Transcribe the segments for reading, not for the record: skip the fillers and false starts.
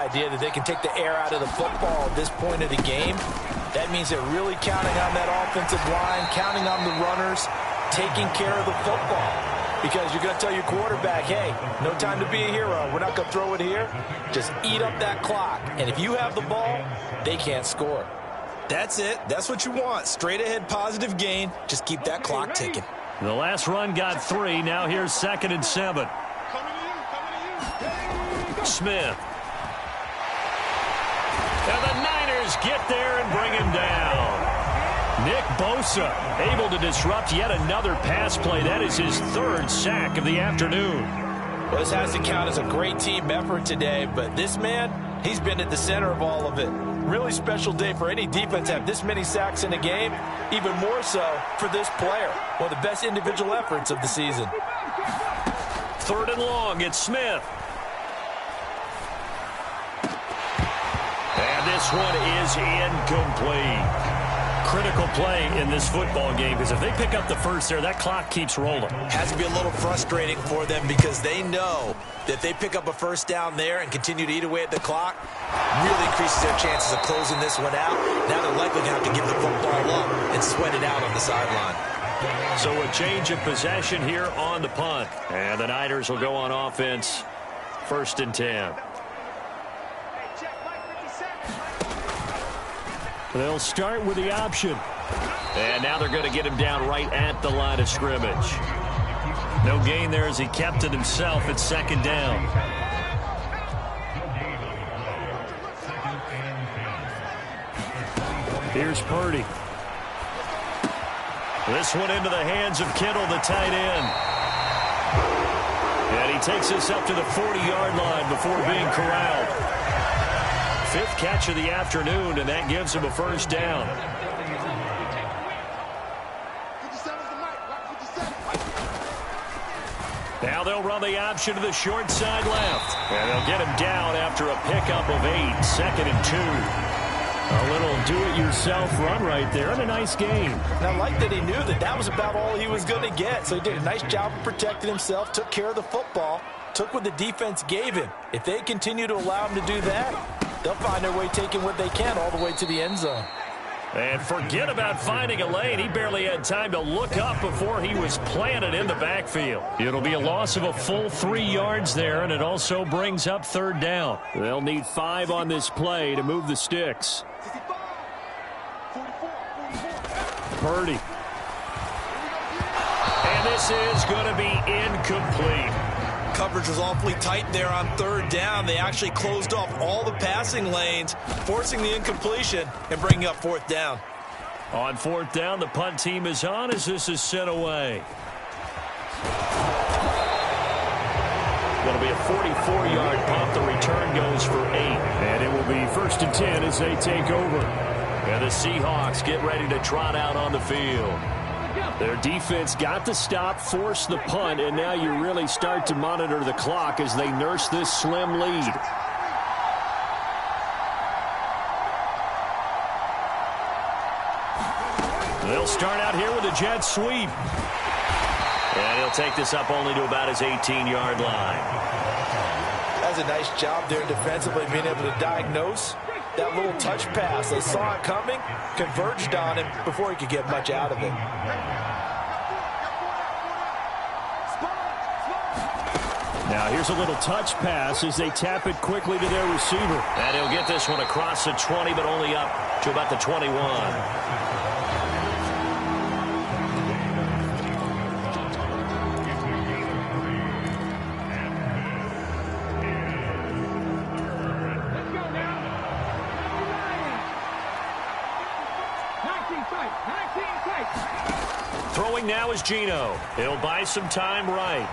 idea that they can take the air out of the football at this point of the game. That means they're really counting on that offensive line, counting on the runners, taking care of the football. Because you're going to tell your quarterback, hey, no time to be a hero. We're not going to throw it here. Just eat up that clock. And if you have the ball, they can't score. That's it. That's what you want. Straight ahead positive gain. Just keep that clock ticking. The last run got 3. Now here's 2nd and 7. Smith. And the Niners get there and bring him down. Nick Bosa able to disrupt yet another pass play. That is his 3rd sack of the afternoon. Well, this has to count as a great team effort today, but this man, he's been at the center of all of it. Really special day for any defense to have this many sacks in a game, even more so for this player. One of the best individual efforts of the season. 3rd and long, it's Smith. And this one is incomplete. Critical play in this football game, because if they pick up the first there, that clock keeps rolling. Has to be a little frustrating for them because they know that if they pick up a first down there and continue to eat away at the clock, really increases their chances of closing this one out. Now they're likely going to have to give the football up and sweat it out on the sideline. So a change of possession here on the punt. And the Niners will go on offense, 1st and 10. They'll start with the option. And now they're going to get him down right at the line of scrimmage. No gain there as he kept it himself at 2nd down. Here's Purdy. This one into the hands of Kittle, the tight end. And he takes this up to the 40-yard line before being corralled. 5th catch of the afternoon, and that gives him a 1st down. Now they'll run the option to the short side left. And they'll get him down after a pickup of 8, 2nd and 2. A little do-it-yourself run right there, and a nice game. And I like that he knew that that was about all he was going to get. So he did a nice job of protecting himself, took care of the football, took what the defense gave him. If they continue to allow him to do that, they'll find their way taking what they can all the way to the end zone. And forget about finding a lane. He barely had time to look up before he was planted in the backfield. It'll be a loss of a full 3 yards there, and it also brings up 3rd down. They'll need 5 on this play to move the sticks. Purdy. And this is going to be incomplete. Coverage was awfully tight there on 3rd down. They actually closed off all the passing lanes, forcing the incompletion and bringing up 4th down. On 4th down, the punt team is on as this is sent away. Going to be a 44-yard punt. The return goes for 8. And it will be 1st and 10 as they take over. And the Seahawks get ready to trot out on the field. Their defense got the stop, forced the punt, and now you really start to monitor the clock as they nurse this slim lead. They'll start out here with a jet sweep. And he'll take this up only to about his 18-yard line. That's a nice job there defensively, being able to diagnose that little touch pass. They saw it coming, converged on him before he could get much out of it. Now here's a little touch pass as they tap it quickly to their receiver. And he'll get this one across the 20, but only up to about the 21. Throwing now is Geno. He'll buy some time right.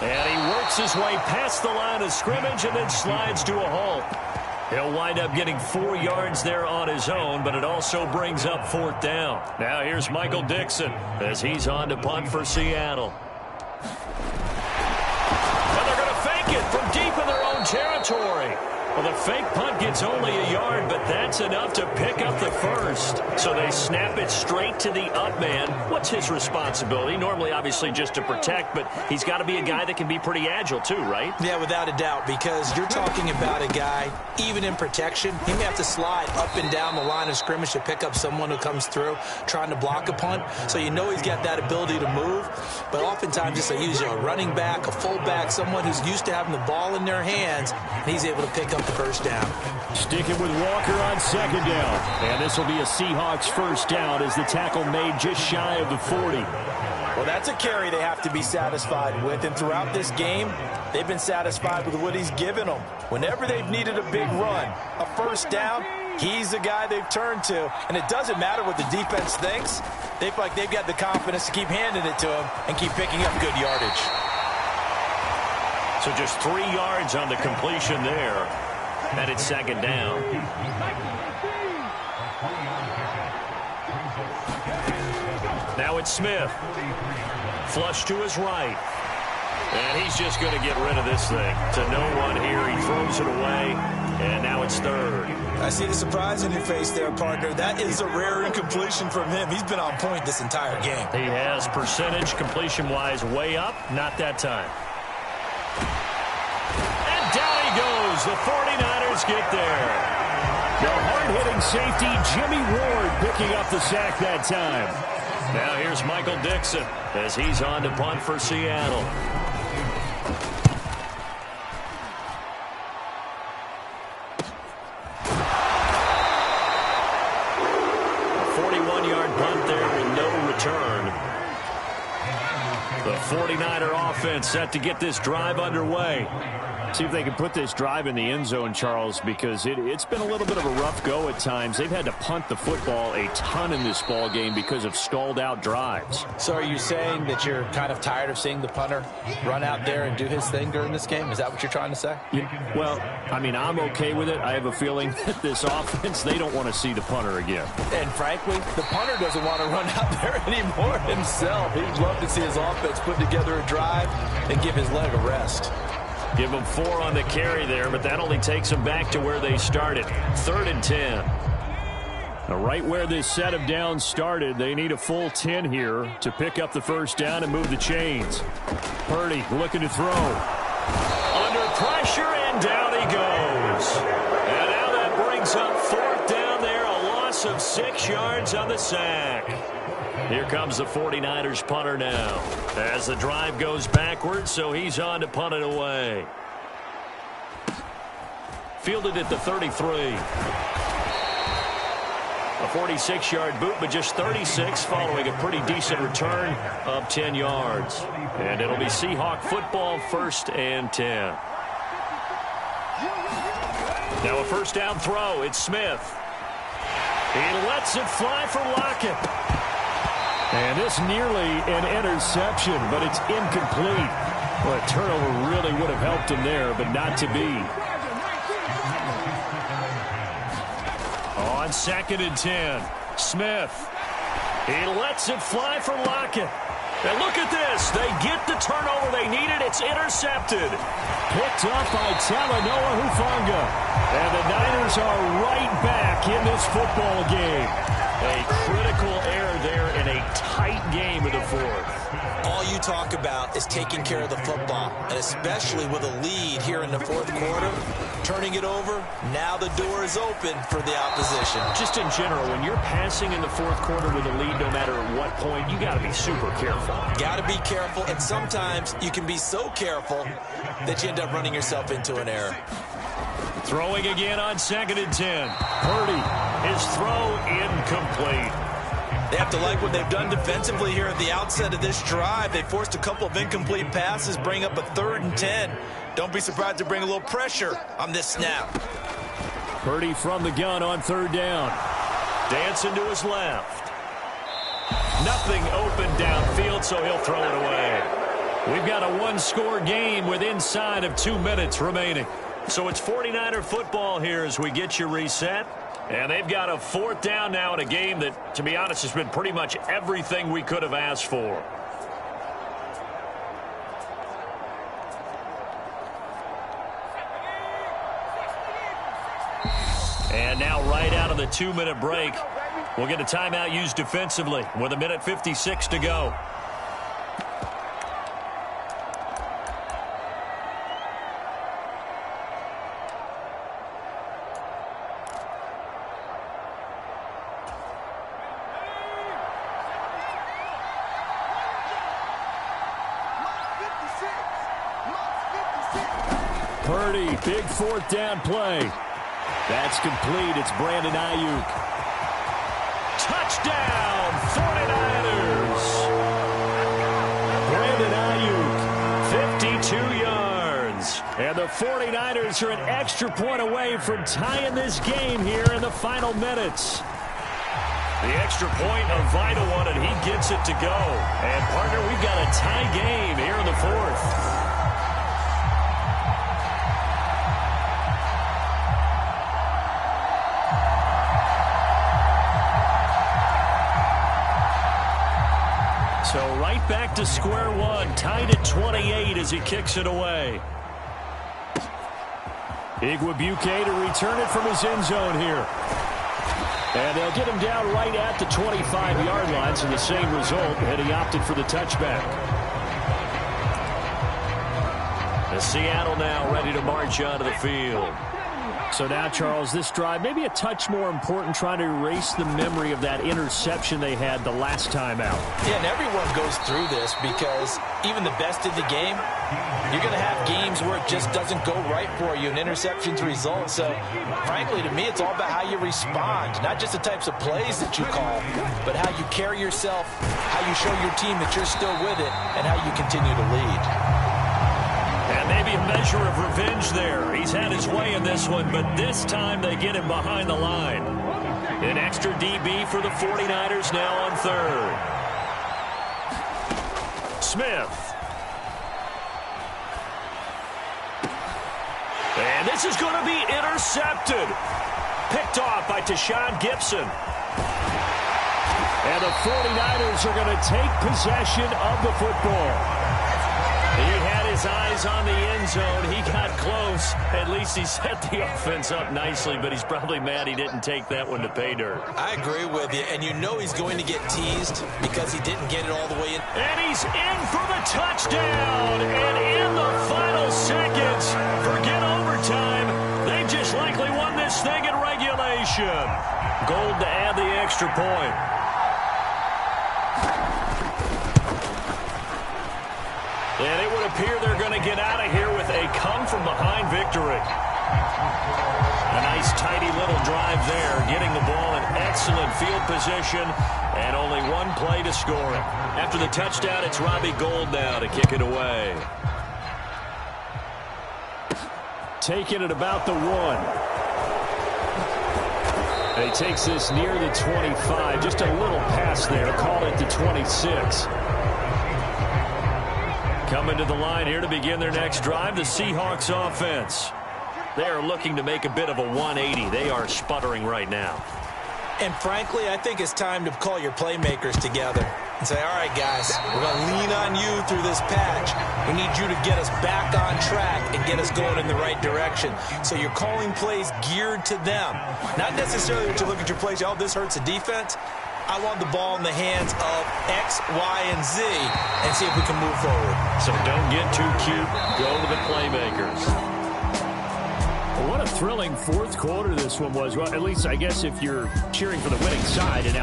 And he works his way past the line of scrimmage and then slides to a halt. He'll wind up getting 4 yards there on his own, but it also brings up 4th down. Now here's Michael Dixon as he's on to punt for Seattle. And they're going to fake it from deep in their own territory. Well, the fake punt gets only a yard, but that's enough to pick up the first. So they snap it straight to the up man. What's his responsibility? Normally, obviously, just to protect, but he's got to be a guy that can be pretty agile too, right? Yeah, without a doubt, because you're talking about a guy, even in protection, he may have to slide up and down the line of scrimmage to pick up someone who comes through trying to block a punt. So you know he's got that ability to move, but oftentimes just a running back, a fullback, someone who's used to having the ball in their hands, and he's able to pick up the first down. Sticking with Walker on second down. And this will be a Seahawks first down as the tackle made just shy of the 40. Well, that's a carry they have to be satisfied with. And throughout this game, they've been satisfied with what he's given them. Whenever they've needed a big run, a first down, he's the guy they've turned to. And it doesn't matter what the defense thinks. They feel like they've got the confidence to keep handing it to him and keep picking up good yardage. So just 3 yards on the completion there. And it's second down. Now it's Smith. Flush to his right. And he's just going to get rid of this thing. To no one here. He throws it away. And now it's third. I see the surprise in your face there, partner. That is a rare incompletion from him. He's been on point this entire game. He has percentage completion-wise way up. Not that time. And down he goes. The 49ers get there. The hard-hitting safety, Jimmy Ward, picking up the sack that time. Now here's Michael Dixon as he's on to punt for Seattle. 41-yard punt there with no return. The 49er offense set to get this drive underway. See if they can put this drive in the end zone, Charles, because it's been a little bit of a rough go at times. They've had to punt the football a ton in this ball game because of stalled-out drives. So are you saying that you're kind of tired of seeing the punter run out there and do his thing during this game? Is that what you're trying to say? Yeah, well, I mean, I'm okay with it. I have a feeling that this offense, they don't want to see the punter again. And frankly, the punter doesn't want to run out there anymore himself. He'd love to see his offense put together a drive and give his leg a rest. Give them 4 on the carry there, but that only takes them back to where they started. 3rd and 10. Now, right where this set of downs started, they need a full 10 here to pick up the first down and move the chains. Purdy looking to throw. Under pressure, and down he goes. And now that brings up 4th down there, a loss of 6 yards on the sack. Here comes the 49ers punter now as the drive goes backwards, so he's on to punt it away. Fielded at the 33. A 46-yard boot, but just 36 following a pretty decent return of 10 yards. And it'll be Seahawk football, 1st and 10. Now a first down throw. It's Smith. He lets it fly for Lockett. And this nearly an interception, but it's incomplete. Well, a turnover really would have helped him there, but not to be. On 2nd and 10, Smith. He lets it fly for Lockett. And look at this. They get the turnover they needed. It's intercepted. Picked up by Talanoa Hufanga. And the Niners are right back in this football game. A critical error there in a tight game in the 4th. All you talk about is taking care of the football, and especially with a lead here in the 4th quarter, turning it over, now the door is open for the opposition. Just in general, when you're passing in the 4th quarter with a lead, no matter at what point, you got to be super careful. Got to be careful, and sometimes you can be so careful that you end up running yourself into an error. Throwing again on 2nd and 10. Purdy, his throw incomplete. They have to like what they've done defensively here at the outset of this drive. They forced a couple of incomplete passes, bring up a 3rd and 10. Don't be surprised to bring a little pressure on this snap. Purdy from the gun on 3rd down. Dancing to his left. Nothing open downfield, so he'll throw it away. We've got a 1-score game with inside of 2 minutes remaining. So it's 49er football here as we get you reset. And they've got a 4th down now in a game that, to be honest, has been pretty much everything we could have asked for. And now right out of the 2-minute break, we'll get a timeout used defensively with 1:56 to go. Purdy, big 4th down play. That's complete. It's Brandon Ayuk. Touchdown, 49ers. Brandon Ayuk, 52 yards. And the 49ers are an extra point away from tying this game here in the final minutes. The extra point, a vital one, and he gets it to go. And, partner, we've got a tie game here in the 4th. So right back to square one, tied at 28 as he kicks it away. Igwebuike to return it from his end zone here. And they'll get him down right at the 25-yard line, so the same result, and he opted for the touchback. And Seattle now ready to march onto the field. So now, Charles, this drive maybe a touch more important, trying to erase the memory of that interception they had the last time out. Yeah, and everyone goes through this because even the best in the game, you're going to have games where it just doesn't go right for you, and interceptions result. So, frankly, to me, it's all about how you respond, not just the types of plays that you call, but how you carry yourself, how you show your team that you're still with it, and how you continue to lead. And maybe a measure of revenge there. He's had his way in this one, but this time they get him behind the line. An extra DB for the 49ers now on 3rd. Smith. And this is going to be intercepted. Picked off by Tashawn Gibson. And the 49ers are going to take possession of the football. He had his eyes on the end zone. He got close. At least he set the offense up nicely, but he's probably mad he didn't take that one to pay dirt. I agree with you, and you know he's going to get teased because he didn't get it all the way in. And he's in for the touchdown. And in the final seconds, forget overtime. They just likely won this thing in regulation. Gold to add the extra point. And it would appear they're going to get out of here with a come-from-behind victory. A nice, tidy little drive there, getting the ball in excellent field position, and only one play to score it. After the touchdown, it's Robbie Gould now to kick it away. Taking it about the 1. And he takes this near the 25. Just a little pass there. Call it the 26. Coming to the line here to begin their next drive, the Seahawks offense. They are looking to make a bit of a 180. They are sputtering right now. And frankly, I think it's time to call your playmakers together and say, all right, guys, we're going to lean on you through this patch. We need you to get us back on track and get us going in the right direction. So you're calling plays geared to them. Not necessarily that you look at your plays, oh, this hurts the defense. I want the ball in the hands of X, Y, and Z and see if we can move forward. So don't get too cute. Go to the playmakers. Well, what a thrilling fourth quarter this one was. Well, at least I guess if you're cheering for the winning side, an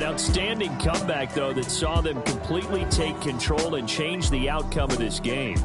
outstanding comeback, though, that saw them completely take control and change the outcome of this game.